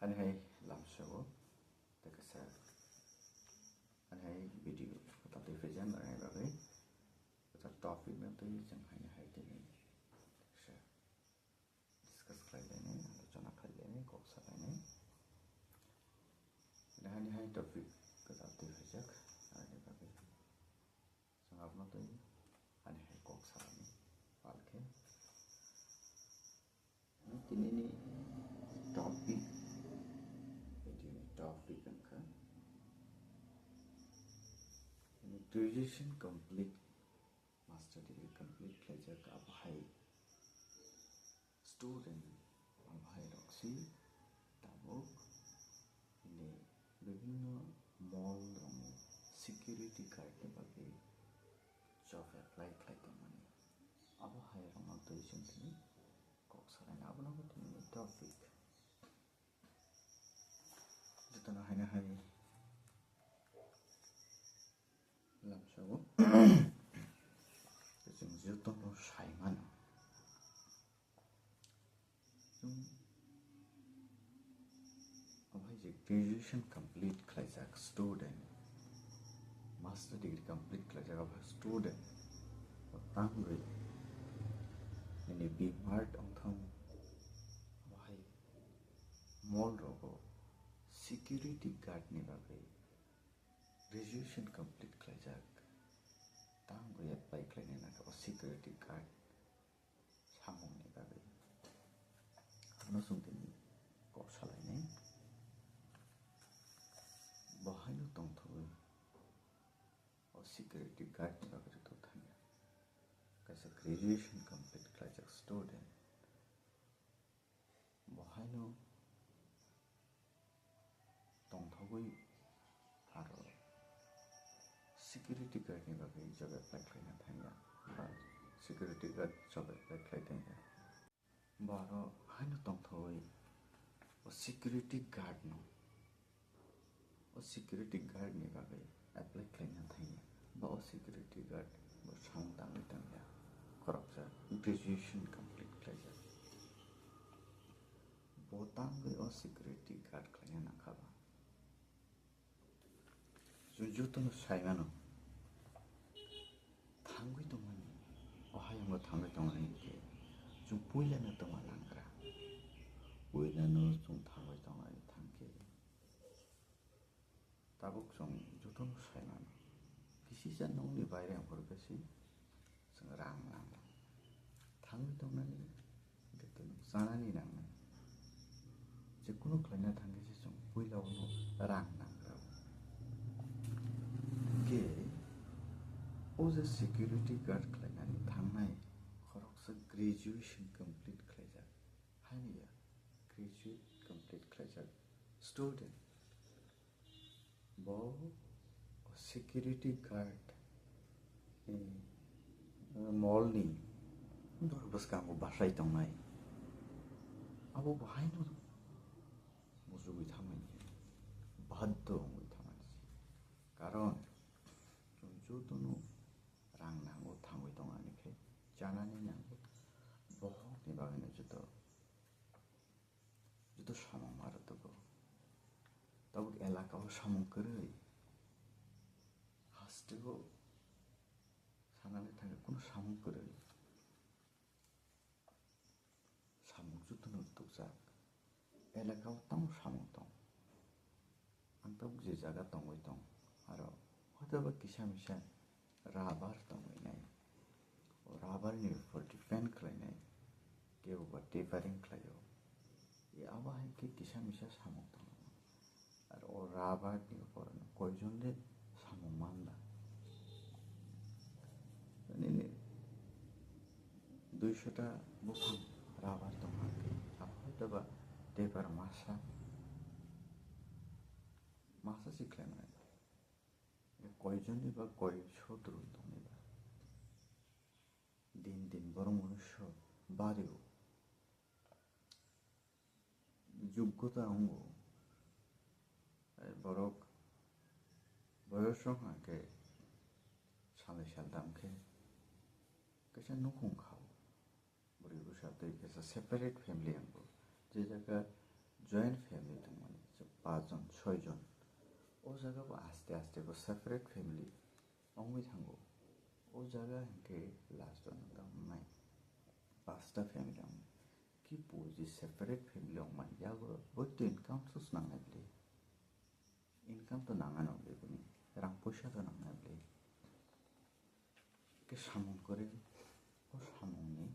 Anhai lamshago takasa anhai video tapi fajan anhai bagai kata topic na tai jang hai tini taksa discuss khailene alojona khailene kok salaine anhai topic kata tai fajak anhai bagai sangapna tai anhai kok salaine palke tini ni topic graduation complete master degree complete pleasure ka abhai student abhai roxy tabok ini bibhinno mall rong security card ni bage job apply khaite mani abhai rong tuition tini kok sarai abna ko tini topic jitana haina hai lamshago जों जतन साइमान जों अबहाय जे graduation complete खालायजाक student master degree complete खालायजाक अबहाय student तांगै नि बिमार्ट अंथां अबहाय मॉल रोगो सिक्योरिटी गार्ड नि बागै ग्रेजुएशन कंप्लीट खालायजाक तांगै एप्लाई खालायनो नागा सिक्योरिटी गार्ड सामंनि बागै नसुंथिनि कक सालायनाय बहायनो दंथ'यो सिक्योरिटी गार्ड नि बागै तो थाङो कैसे ग्रेजुएशन कंप्लीट खालायजाक स्टूडेंट बहायनो दंथ'यो आरो security guard ni bagai job apply khaina thanga ba security guard job apply khaina baro haino tongthoi o security guard no o security guard ni bagai apply khaina thanga ba o security guard bo samtang tanga koroksa graduation complete khaija botang o security guard khaina nakhaba जुजुतनो साइमानो थांगै दंमोन अहायंगो थांगै दंमोन के जों पुइलानो दंमोन लांग्रा पुइलानो जों थांगै दंमोन थांके Tabuk जों जुतनो साइमानो किसी जानोंनि बायरे हरगसि जों रां नांगौ थांगै दंमोन गेतनो जानानि नांगौ जिकुनु खालायना थांगैसि जों पुइलावनो रां नांगौ as a security guard खालायनानै थांनाय खरकसा ग्रेजुएशन कंप्लीट खालायजाक हानिया ग्रेजुएट कंप्लीट खालायजाक स्टूडेंट बो सिक्योरिटी गार्ड मॉल नि दरबस कामो बासाय दंनाय आबो बहायनो मुजुगै थामानि बाध्य हंगै थामानि कारण जुतनो रां नांगौ थांगै दंआनिखाय जानानै नांगौ बहतनि बागैनो जुत सामं मारतगो तब एलाकाव सामं करै हास्टेगो सानानै थाङो कुनु सामं करै सामं जुतनो तुगजाक एलाकाव तां सामं दं आं तब जे जागा दंगै दं आरो हयतोबा किसा मिसा राबार दंगैनाय राबार नि ऊपर डिपेंड खालायनाय केवबा टेपारिं खालायो ये आबाहाय के किसा मिसा सामं दं आरो राबार नि ऊपर कयजनले सामं मानला माने 200टा बुफां राबार दं आरोखि हयतोबा टेपार मासा सिख्लायनाय कयजननि बा कयशो द्रुन दंनिबा दिन बरं मनुष्य बारियो যোগ্যতা অঙ্গ বরক বয়স হাঁকে সালে সাল দামকে কেসা নুকুং খাও বড়ি বসাতে কেসা সেপারেট ফ্যামিলি আঙ্গো যে জায়গা joint family tongmani pajon soijon o jaga bo aste aste bo separate family ongoi thango o jaga hingke last on nai pasta family ong ki puji separate family ong man yago both income source nangai bli income to nanga no bli buni rang poisa to nanga bli ke samung kore o samung ni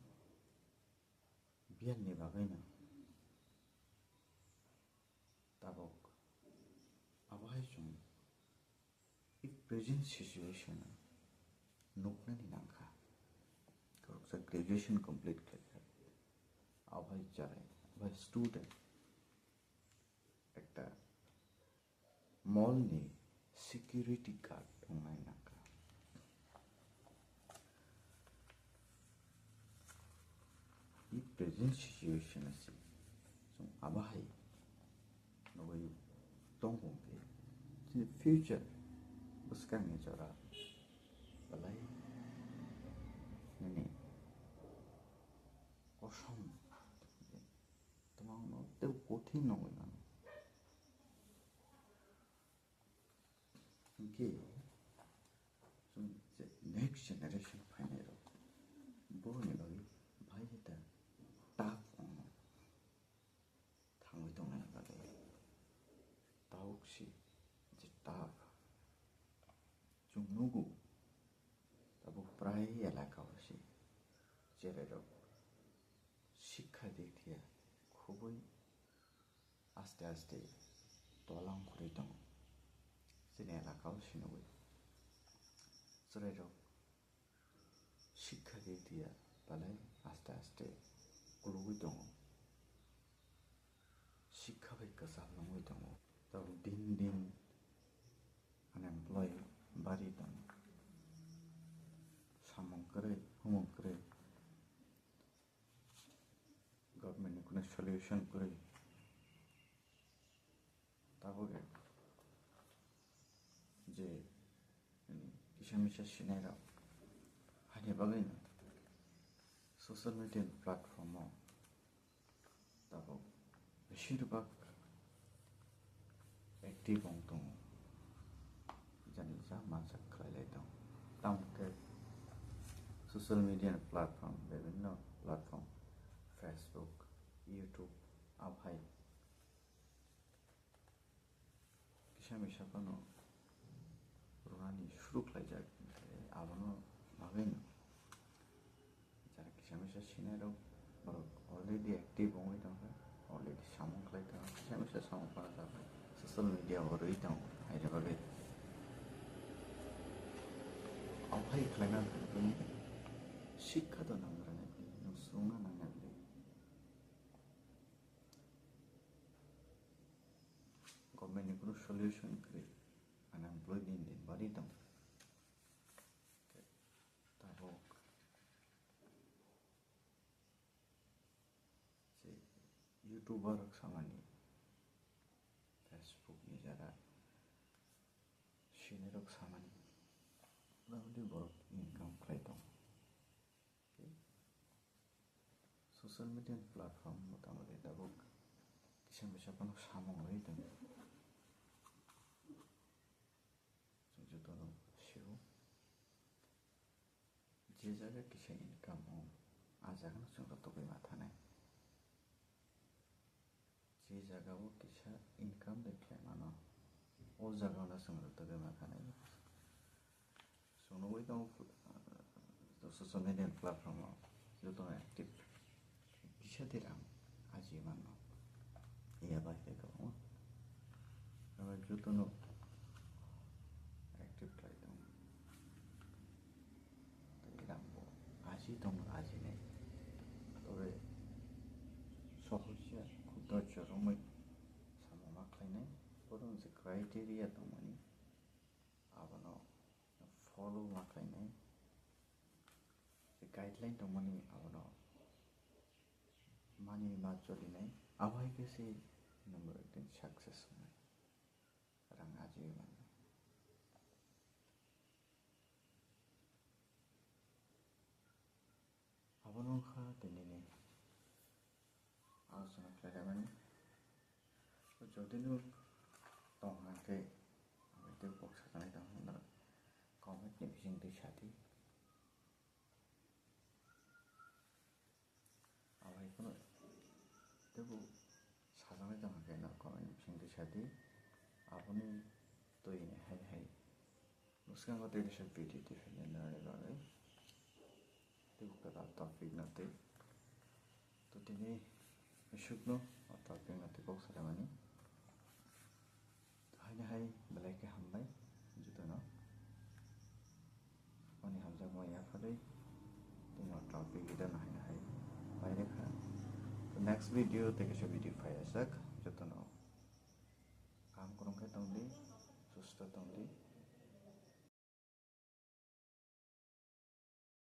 bian ni bagai na tabok abai chung if present situation nokna ni nangkha koroksa graduation complete khaika abai charai abai student ekta mall ni security guard thongnai nangkha if present situation asi chung abai noi tongkong ke in future buskang ni chora balai nini osom tamang no te kothi no na ke some next generation phainero bo ni bagi bhai ta tap on thangoi tong na balai taukshi je tap chung nugu tabo প্রায় এলাকা হচ্ছে যেটা শিক্ষা দিক দিয়ে খুবই আস্তে আস্তে তলাং করে দং যেন এলাকাও সিনবই যেটা শিক্ষা দিক দিয়ে বালাই আস্তে আস্তে গ্রোই দং শিক্ষা বাইকা জাবলাङै दङ তবে দিন দিন আনএমপ্লয় বাড়ি দং samong kare humong kare government কোনো solution করে তারপরে যে কিসামিসা সিনাইরা হানি বাগাই না সোশ্যাল মিডিয়া প্ল্যাটফর্মও তারপর বেশিরভাগ অ্যাক্টিভ দङ জানি যা মানসা খাইলাই দं তামকে সোশ্যাল মিডিয়া প্ল্যাটফর্ম বিভিন্ন প্ল্যাটফর্ম ফেসবুক ইউটিউব আভাই কিসামিসা কোনো রুনানি শুরু খাইজাক আবানো ভাবেন যারা কিসামিসা সিনাইরাও অলরেডি অ্যাক্টিভ হই দं অলরেডি সামং খাই দं কিসামিসা সামং পারা जाबाय সোশ্যাল মিডিয়া হরই दं आयदा बागै आभाय खालायना शिक्षा तो नांग्रानाय सुंगा नांनाय गभर्नमेंट नि कोनो सल्यूशन करे अनएम्प्लॉय दिन दिन बारी दं ताबक जे यूट्यूबर खामानि फेसबुक नि जारा सिनेरक खामानि रावली बरक इनकाम खालाय दं सोशल मिडिया प्लेटफर्म मोटामोटी दाबक किसामिसा कोनो सामं हई दं जों जतनो सिउ जे जागा किसा इनकाम हो आजागन जों रतबै माथानाय जे जागाबो किसा इनकाम देखलाय मानो ओ जागावना जों रतबै माथानाय सोनोबै दं सोशल मिडिया प्लेटफर्म जतनो active bisa dirang aji mano iya baik kamu kalau juto no active kali dong dirang bo aji dong aji ne tobe sohusya kudo joromoi sama maklai ne porong se criteria dong mani abano follow maklai ne se guideline dong mani abano मानी बात चली नहीं आवाई कैसे number दिन success में रंगा जीवन अब नोखा दिने ने आलोचना खालामनानै Jodinu tonghankhe amite boksa kanai dang comment ni bising de shadi awai kono tebu sajanai danghankhe na comment ni bising de shadi aboni toini hai muskango te bisa video te fene nare bagai tebu kata topic na te to tini isukno topic na te boksa damani hai belai ke hambai jutono oni hamja mo ya phadai tino topic ida na hai baile kha next video te ke video phai asak jutono kam kurung ke tongli susta tongli